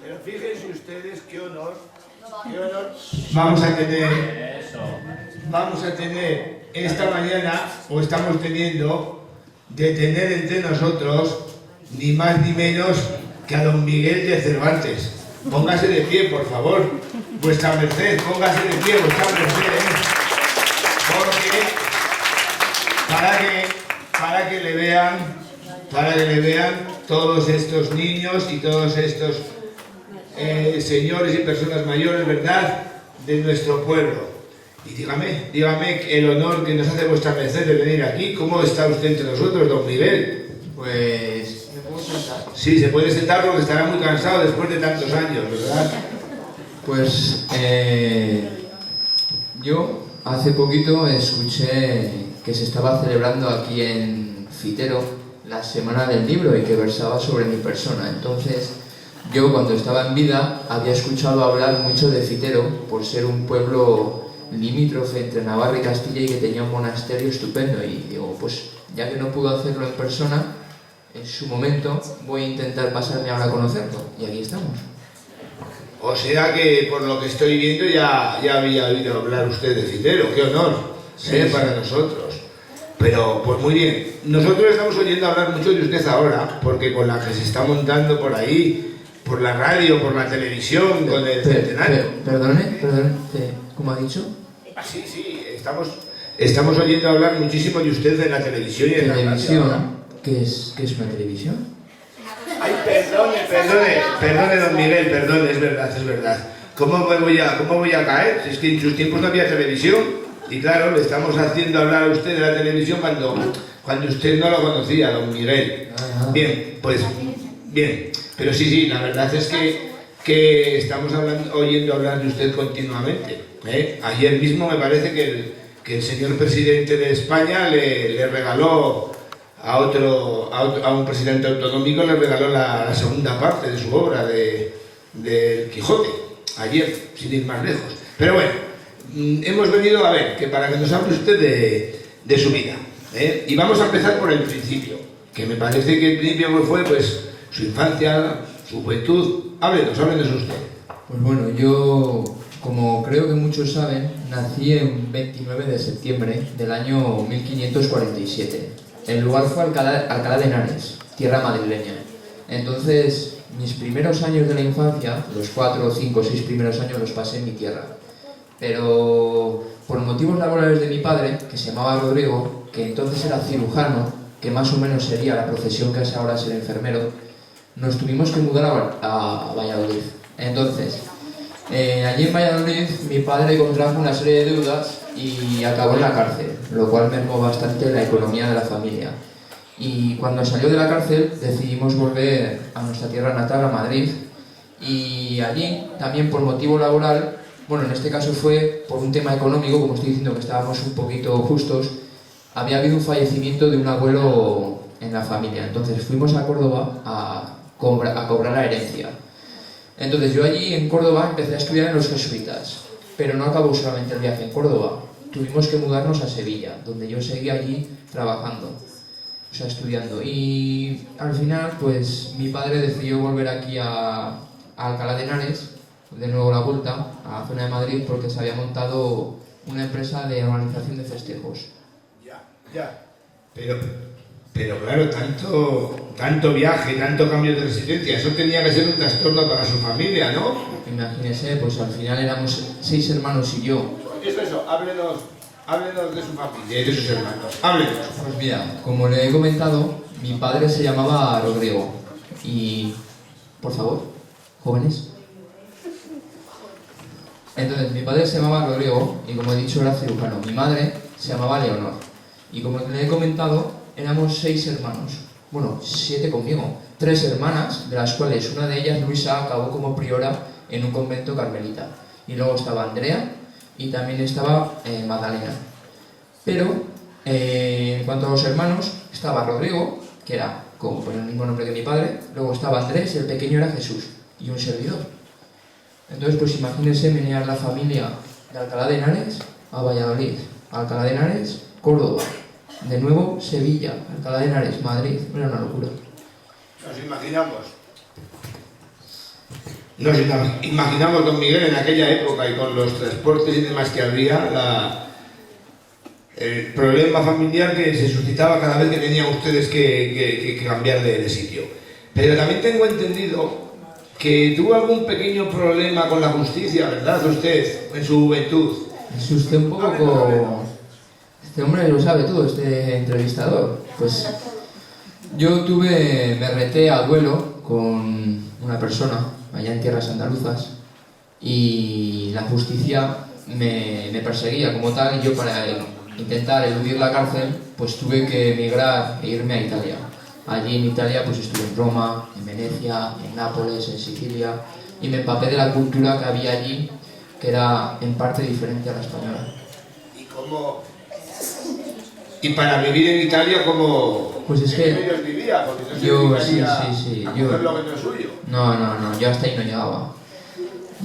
Pero fíjense ustedes qué honor vamos a tener esta mañana, o estamos teniendo, de tener entre nosotros ni más ni menos que a don Miguel de Cervantes. Póngase de pie, por favor, vuestra merced, póngase de pie, vuestra merced, porque para que le vean todos estos niños y todos estos señores y personas mayores, ¿verdad?, de nuestro pueblo. Y dígame el honor que nos hace vuestra merced de venir aquí. ¿Cómo está usted entre nosotros, don Miguel? Pues... ¿me puedo sentar? Sí, se puede sentar porque estará muy cansado después de tantos años, ¿verdad? Pues... yo hace poquito escuché que se estaba celebrando aquí en Fitero la Semana del Libro y que versaba sobre mi persona. Entonces, yo cuando estaba en vida había escuchado hablar mucho de Fitero por ser un pueblo limítrofe entre Navarra y Castilla y que tenía un monasterio estupendo. Y digo, pues ya que no pude hacerlo en persona, en su momento voy a intentar pasarme ahora a conocerlo. Y aquí estamos. O sea que, por lo que estoy viendo, ya había oído hablar usted de Fitero. ¡Qué honor! Sí. Para nosotros. Pero, pues muy bien. Nosotros estamos oyendo hablar mucho de usted ahora, porque con la que se está montando por ahí, por la radio, por la televisión, con el centenario. Perdone, ¿cómo ha dicho? Sí, estamos oyendo hablar muchísimo de usted en la televisión y en la radio. ¿Televisión? ¿Qué es una televisión? Ay, perdone, don Miguel, perdone, es verdad. ¿Cómo voy a caer? Si es que en sus tiempos no había televisión. Y claro, le estamos haciendo hablar a usted de la televisión cuando usted no lo conocía, don Miguel. Ajá. Bien, pues, bien. Pero sí, la verdad es que estamos oyendo hablar de usted continuamente. Ayer mismo me parece que el señor presidente de España le regaló a un presidente autonómico, le regaló la segunda parte de su obra del Quijote, ayer, sin ir más lejos. Pero bueno, hemos venido a ver, que para que nos hable usted de su vida. Y vamos a empezar por el principio, que me parece que el principio fue pues su infancia, su juventud. Háblenos usted. Pues bueno, yo, como creo que muchos saben, nací el 29 de septiembre del año 1547. El lugar fue Alcalá de Henares, tierra madrileña. Entonces, mis primeros años de la infancia, los 4, 5, 6 primeros años los pasé en mi tierra. Pero por motivos laborales de mi padre, que se llamaba Rodrigo, que entonces era cirujano, que más o menos sería la profesión que es ahora ser enfermero, nos tuvimos que mudar a Valladolid. Entonces, allí en Valladolid mi padre contrajo una serie de deudas y acabó en la cárcel, lo cual mermó bastante la economía de la familia. Y cuando salió de la cárcel decidimos volver a nuestra tierra natal, a Madrid, y allí, también por motivo laboral, bueno, en este caso fue por un tema económico, como estoy diciendo que estábamos un poquito justos, había habido un fallecimiento de un abuelo en la familia. Entonces fuimos a Córdoba a cobrar la herencia. Entonces yo allí en Córdoba empecé a estudiar en los jesuitas, pero no acabó solamente el viaje en Córdoba. Tuvimos que mudarnos a Sevilla, donde yo seguía allí trabajando, o sea, estudiando. Y al final, pues mi padre decidió volver aquí a Alcalá de Henares, de nuevo la vuelta a la zona de Madrid, porque se había montado una empresa de organización de festejos. Ya. Pero claro, tanto viaje, tanto cambio de residencia, eso tenía que ser un trastorno para su familia, ¿no? Imagínese, pues al final éramos 6 hermanos y yo. Eso, háblenos de su familia y de sus hermanos, háblenos. Pues mira, como le he comentado, mi padre se llamaba Rodrigo. Y, por favor, jóvenes. Entonces, mi padre se llamaba Rodrigo y, como he dicho, era cirujano. Mi madre se llamaba Leonor. Y como le he comentado, éramos 6 hermanos. Bueno, 7 conmigo. 3 hermanas, de las cuales una de ellas, Luisa, acabó como priora en un convento carmelita. Y luego estaba Andrea y también estaba Magdalena. Pero cuanto a los hermanos, estaba Rodrigo, que era como por el mismo nombre que mi padre, luego estaba Andrés y el pequeño era Jesús, y un servidor. Entonces, pues imagínense menear la familia de Alcalá de Henares a Valladolid, Alcalá de Henares, Córdoba, de nuevo Sevilla, Alcalá de Henares, Madrid, era una locura. Nos imaginamos, don Miguel, en aquella época y con los transportes y demás que había, el problema familiar que se suscitaba cada vez que tenían ustedes que cambiar de sitio. Pero también tengo entendido que tuvo algún pequeño problema con la justicia, ¿verdad usted, en su juventud? Es usted un poco... Este hombre lo sabe todo, este entrevistador. Pues yo me reté a duelo con una persona allá en tierras andaluzas y la justicia me perseguía como tal, y yo para intentar eludir la cárcel pues tuve que emigrar e irme a Italia. Allí en Italia pues estuve en Roma, en Venecia, en Nápoles, en Sicilia, y me empapé de la cultura que había allí, que era en parte diferente a la española. ¿Y para vivir en Italia cómo? Pues es que ellos vivían? Porque no yo sí. Yo, lo que no es suyo. No, yo hasta ahí no llegaba.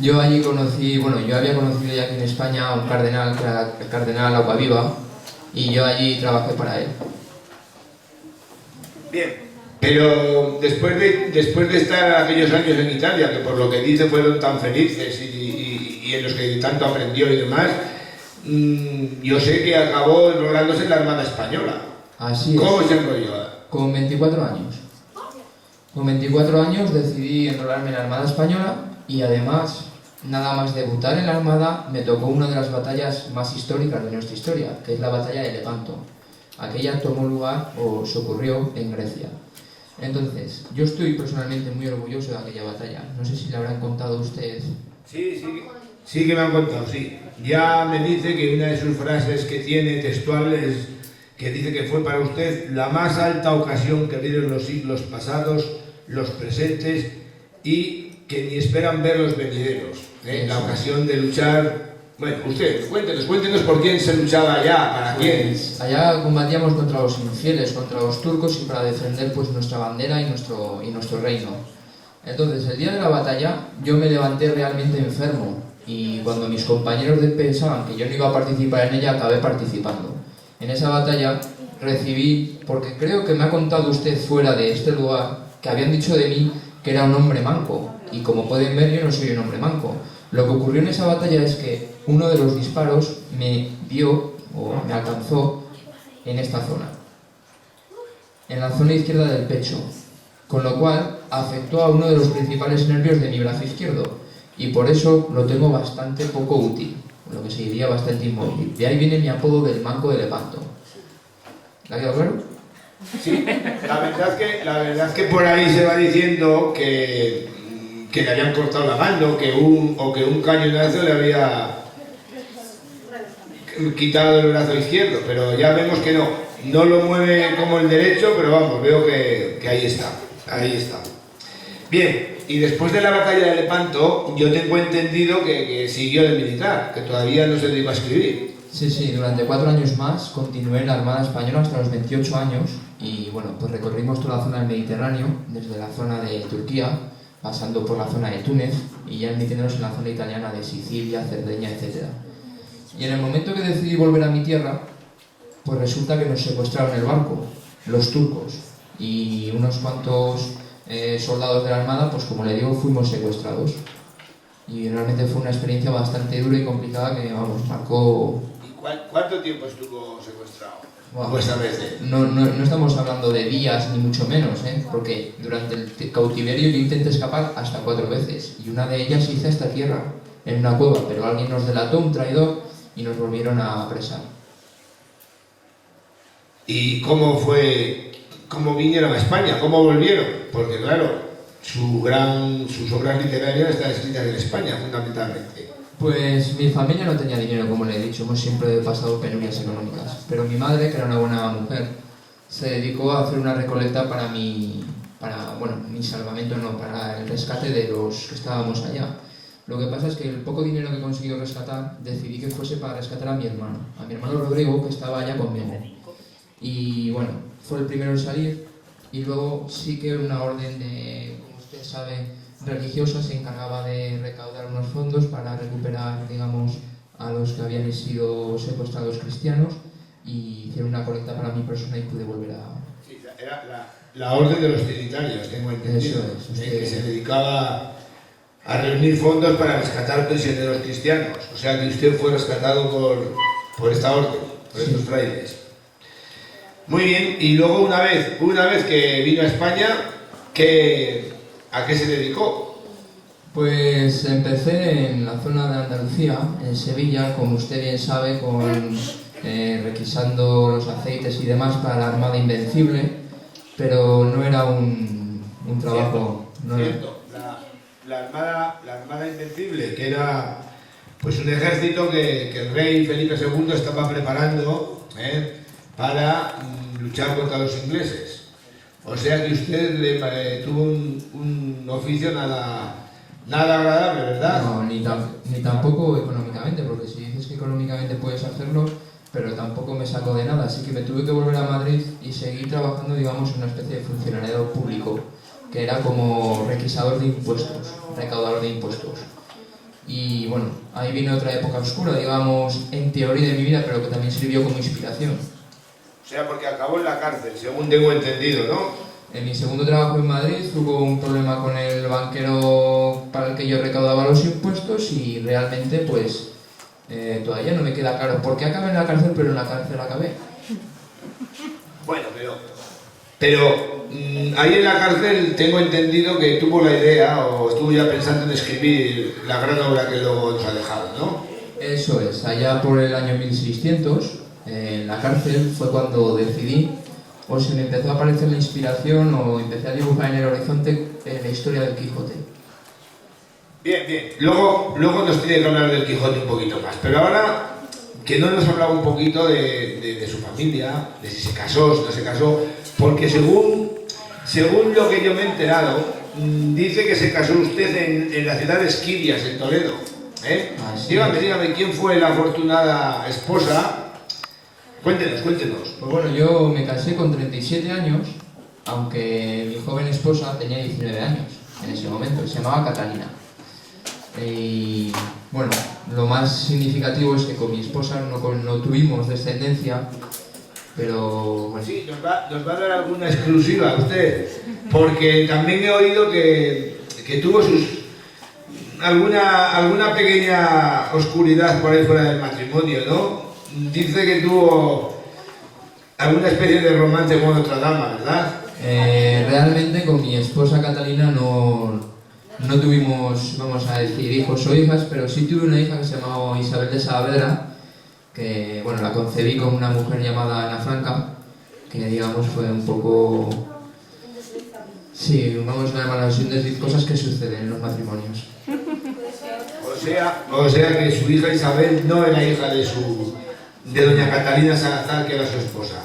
Yo allí conocí, yo había conocido ya aquí en España a un cardenal, que era el cardenal Aguaviva, y yo allí trabajé para él. Bien, pero después de estar aquellos años en Italia, que por lo que dice fueron tan felices y en los que tanto aprendió y demás, yo sé que acabó enrolándose en la Armada Española. Así es. ¿Cómo se enrolló? Con 24 años. Con 24 años decidí enrolarme en la Armada Española y además, nada más debutar en la Armada, me tocó una de las batallas más históricas de nuestra historia, que es la batalla de Lepanto. Aquella tomó lugar o se ocurrió en Grecia. Entonces, yo estoy personalmente muy orgulloso de aquella batalla. No sé si le habrán contado a usted. Sí que me han contado, sí. Ya me dice que una de sus frases que tiene textuales, que dice que fue para usted la más alta ocasión que vieron los siglos pasados, los presentes, y que ni esperan ver los venideros. La ocasión de luchar... Bueno, usted, cuéntenos por quién se luchaba allá, para quién. Pues allá combatíamos contra los infieles, contra los turcos, y para defender pues nuestra bandera y nuestro reino. Entonces, el día de la batalla, yo me levanté realmente enfermo, y cuando mis compañeros pensaban que yo no iba a participar en ella, acabé participando. En esa batalla recibí, porque creo que me ha contado usted fuera de este lugar, que habían dicho de mí que era un hombre manco, y como pueden ver yo no soy un hombre manco. Lo que ocurrió en esa batalla es que uno de los disparos me dio o me alcanzó en esta zona, en la zona izquierda del pecho, con lo cual afectó a uno de los principales nervios de mi brazo izquierdo, y por eso lo tengo bastante poco útil, lo que se diría bastante inmóvil. De ahí viene mi apodo del manco de Lepanto. ¿Le ha quedado claro? Sí, la verdad es que por ahí se va diciendo que le habían cortado la mano, o que un cañonazo le había quitado el brazo izquierdo, pero ya vemos que no lo mueve como el derecho, pero vamos, veo que ahí está. Bien, y después de la batalla de Lepanto, yo tengo entendido que siguió de militar, que todavía no se dedicó a escribir. Sí, durante 4 años más continué en la Armada Española hasta los 28 años y pues recorrimos toda la zona del Mediterráneo, desde la zona de Turquía, pasando por la zona de Túnez y ya metiéndonos en la zona italiana de Sicilia, Cerdeña, etc. Y en el momento que decidí volver a mi tierra, pues resulta que nos secuestraron el barco, los turcos, y unos cuantos soldados de la Armada, pues como le digo, fuimos secuestrados. Y realmente fue una experiencia bastante dura y complicada que, marcó... ¿Y cuánto tiempo estuvo secuestrado? Wow. Vuestra vez. No estamos hablando de días ni mucho menos, porque durante el cautiverio yo intenté escapar hasta 4 veces y una de ellas hice esta tierra, en una cueva, pero alguien nos delató, un traidor, y nos volvieron a apresar. ¿Y cómo vinieron a España? ¿Cómo volvieron? Porque claro, sus obras literarias están escritas en España, fundamentalmente. Pues mi familia no tenía dinero, como le he dicho, hemos siempre pasado penurias económicas, pero mi madre, que era una buena mujer, se dedicó a hacer una recolecta para mi salvamento, para el rescate de los que estábamos allá. Lo que pasa es que el poco dinero que consiguió rescatar, decidí que fuese para rescatar a mi hermano Rodrigo, que estaba allá conmigo. y bueno, fue el primero en salir. Y luego sí que una orden de, como usted sabe, religiosa se encargaba de recaudar unos fondos para recuperar, digamos, a los que habían sido secuestrados cristianos, y hicieron una colecta para mi persona y pude volver a... Sí, era la orden de los trinitarios, tengo entendido, Eso es, que se dedicaba a reunir fondos para rescatar prisioneros cristianos. O sea que usted fue rescatado por esta orden, por estos frailes. Muy bien, y luego una vez que vino a España, ¿a qué se dedicó? Pues empecé en la zona de Andalucía, en Sevilla, como usted bien sabe, requisando los aceites y demás para la Armada Invencible, pero no era un trabajo... Cierto. La Armada Invencible, que era pues un ejército que el rey Felipe II estaba preparando para luchar contra los ingleses. O sea que usted tuvo un oficio nada agradable, ¿verdad? No, ni tampoco económicamente, porque si dices que económicamente puedes hacerlo, pero tampoco me sacó de nada, así que me tuve que volver a Madrid y seguir trabajando, digamos, en una especie de funcionariado público, que era como requisador de impuestos, recaudador de impuestos. Y bueno, ahí vino otra época oscura, digamos, en teoría de mi vida, pero que también sirvió como inspiración. O sea, porque acabó en la cárcel, según tengo entendido, ¿no? En mi segundo trabajo en Madrid hubo un problema con el banquero para el que yo recaudaba los impuestos y realmente pues todavía no me queda claro por qué acabé en la cárcel, pero en la cárcel acabé. Bueno, pero ahí en la cárcel tengo entendido que tuvo la idea o estuvo ya pensando en escribir la gran obra que luego nos ha dejado, ¿no? Eso es, allá por el año 1600, en la cárcel fue cuando decidí, o se me empezó a aparecer la inspiración o empecé a dibujar en el horizonte la historia del Quijote. Bien. Luego nos tiene que hablar del Quijote un poquito más, pero ahora que no nos ha hablado un poquito de su familia, de si se casó, si no se casó, porque según lo que yo me he enterado, dice que se casó usted en la ciudad de Esquivias, en Toledo. Sí. Dígame, ¿quién fue la afortunada esposa? Cuéntenos. Pues bueno, yo me casé con 37 años, aunque mi joven esposa tenía 19 años en ese momento, se llamaba Catalina. Y bueno, lo más significativo es que con mi esposa no tuvimos descendencia, pero bueno. Sí, nos va a dar alguna exclusiva usted, porque también he oído que tuvo alguna pequeña oscuridad por ahí fuera del matrimonio, ¿no? Dice que tuvo alguna especie de romance con otra dama, ¿verdad? Realmente con mi esposa Catalina no tuvimos, vamos a decir, hijos o hijas, pero sí tuve una hija que se llamaba Isabel de Saavedra, que bueno, la concebí con una mujer llamada Ana Franca, que digamos fue un poco... Sí, vamos a llamar así, cosas que suceden en los matrimonios. O sea que su hija Isabel no era hija de doña Catalina Salazar, que era su esposa.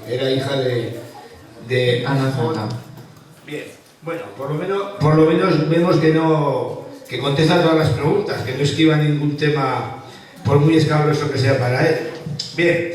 Era hija de Ana Franca. Bien, bueno, por lo menos vemos que contesta todas las preguntas, que no esquiva ningún tema, por muy escabroso que sea para él. Bien,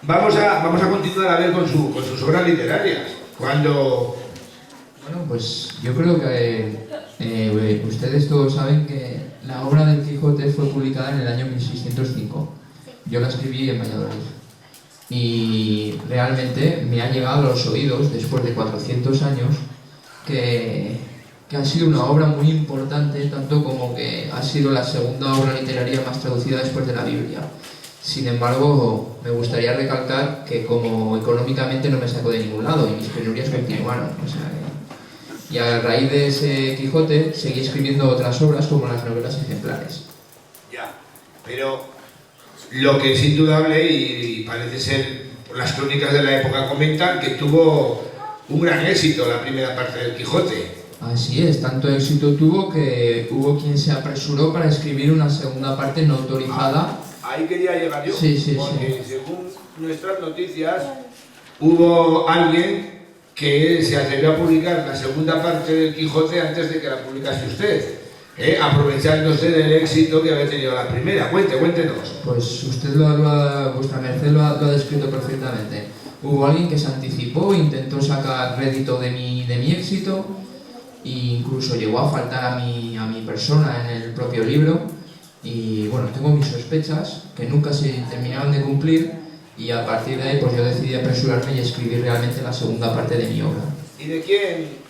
vamos a continuar a ver con sus obras literarias. Bueno, pues yo creo que ustedes todos saben que la obra del Quijote fue publicada en el año 1605. Yo la escribí en Valladolid. Y realmente me ha llegado a los oídos, después de 400 años, que ha sido una obra muy importante, tanto como que ha sido la segunda obra literaria más traducida después de la Biblia. Sin embargo, me gustaría recalcar que como económicamente no me sacó de ningún lado y mis penurias continuaron. Y a raíz de ese Quijote seguí escribiendo otras obras como las novelas ejemplares. Ya, pero lo que es indudable y parece ser, las crónicas de la época comentan que tuvo un gran éxito la primera parte del Quijote. Así es, tanto éxito tuvo que hubo quien se apresuró para escribir una segunda parte no autorizada. Ahí quería llegar yo, sí, porque según nuestras noticias hubo alguien que se atrevió a publicar la segunda parte del Quijote antes de que la publicase usted. aprovechándose del éxito que había tenido la primera. Cuéntenos. Pues usted vuestra merced lo ha descrito perfectamente. Hubo alguien que se anticipó, intentó sacar rédito de mi éxito e incluso llegó a faltar a mi persona en el propio libro. Y bueno, tengo mis sospechas que nunca se terminaron de cumplir y a partir de ahí pues yo decidí apresurarme y escribir realmente la segunda parte de mi obra. ¿Y de quién?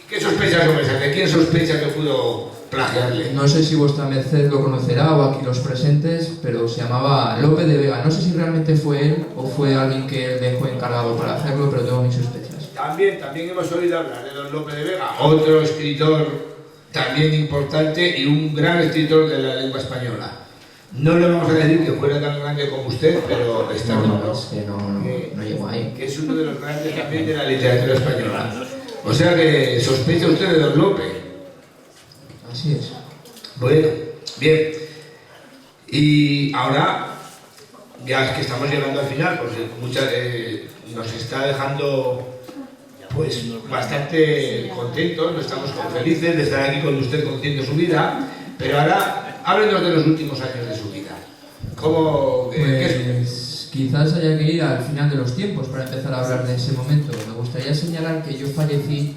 ¿Qué sospechas sobre eso? ¿De quién sospecha que pudo plagiarle? No sé si vuestra merced lo conocerá o aquí los presentes, pero se llamaba Lope de Vega. No sé si realmente fue él o fue alguien que él dejó encargado para hacerlo, pero tengo mis sospechas. También hemos oído hablar de don Lope de Vega, otro escritor también importante y un gran escritor de la lengua española. No le vamos a decir que fuera tan grande como usted, pero está claro que no llegó ahí. Que es uno de los grandes también de la literatura española. O sea que sospecha usted de don Lope. Así es. Bueno, bien. Y ahora, ya es que estamos llegando al final, porque nos está dejando pues bastante contentos, estamos felices de estar aquí con usted conociendo su vida, pero ahora háblenos de los últimos años de su vida. ¿Cómo? Pues quizás haya que ir al final de los tiempos para empezar a hablar de ese momento. Me gustaría señalar que yo fallecí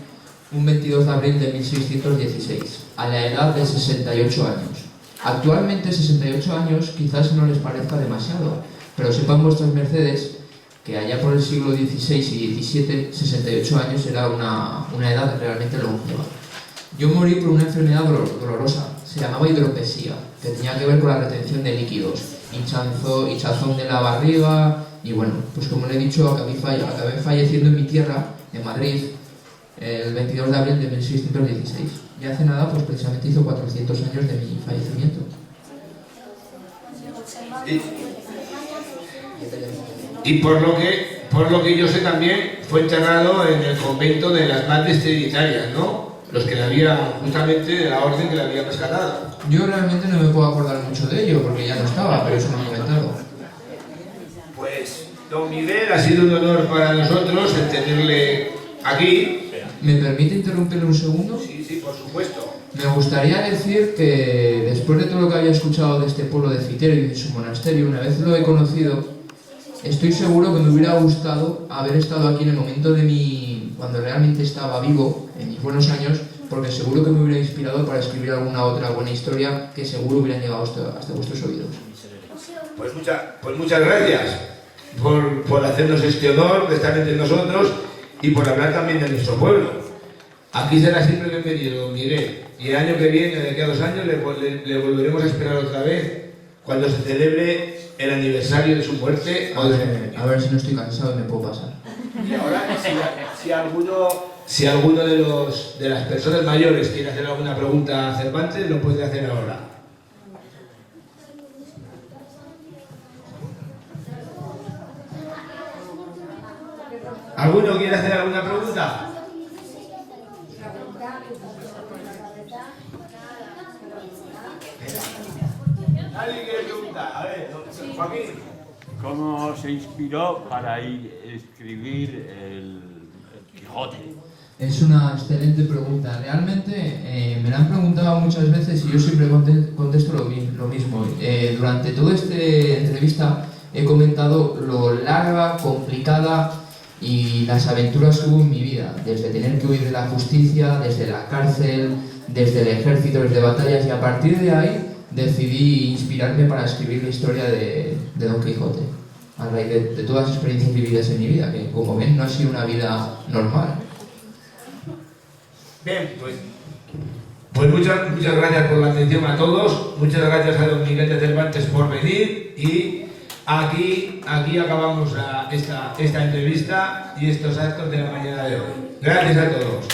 un 22 de abril de 1616, a la edad de 68 años. Actualmente 68 años quizás no les parezca demasiado, pero sepan vuestras mercedes que allá por el siglo XVI y XVII, 68 años era una edad realmente longeva. Yo morí por una enfermedad dolorosa, se llamaba hidropesía, que tenía que ver con la retención de líquidos, hinchazón de la barriga, y bueno, pues como le he dicho, acabé falleciendo en mi tierra, en Madrid, el 22 de abril de 1616. Y hace nada, pues precisamente hizo 400 años de mi fallecimiento. Y por lo que yo sé también, fue enterrado en el convento de las Madres Trinitarias, ¿no? Los que le había, justamente de la orden que le había rescatado. Yo realmente no me puedo acordar mucho de ello, porque ya no estaba, pero eso me han comentado. Pues, don Miguel, ha sido un honor para nosotros el tenerle aquí. ¿Me permite interrumpirle un segundo? Sí, por supuesto. Me gustaría decir que después de todo lo que había escuchado de este pueblo de Citero y de su monasterio, una vez lo he conocido, estoy seguro que me hubiera gustado haber estado aquí en el momento cuando realmente estaba vivo, en mis buenos años, porque seguro que me hubiera inspirado para escribir alguna otra buena historia que seguro hubieran llegado hasta vuestros oídos. Pues muchas gracias por hacernos este honor de estar entre nosotros y por hablar también de nuestro pueblo. Aquí será siempre bienvenido, don Miguel. Y el año que viene, de aquí a 2 años, le volveremos a esperar otra vez cuando se celebre el aniversario de su muerte. A ver si no estoy cansado y me puedo pasar. Y ahora, si alguno de las personas mayores quiere hacer alguna pregunta a Cervantes, lo puede hacer ahora. ¿Alguno quiere hacer alguna pregunta? ¿Alguien quiere preguntar? A ver, Joaquín. ¿Cómo se inspiró para escribir el Quijote? Es una excelente pregunta. Realmente me la han preguntado muchas veces y yo siempre contesto lo mismo. Durante toda esta entrevista he comentado lo larga, complicada y las aventuras que hubo en mi vida, desde tener que huir de la justicia, desde la cárcel, desde el ejército, desde batallas, y a partir de ahí decidí inspirarme para escribir la historia de Don Quijote, a raíz de todas las experiencias vividas en mi vida, que como ven no ha sido una vida normal. Bien, pues muchas gracias por la atención a todos, muchas gracias a don Miguel de Cervantes por venir, y aquí acabamos esta entrevista y estos actos de la mañana de hoy. Gracias a todos.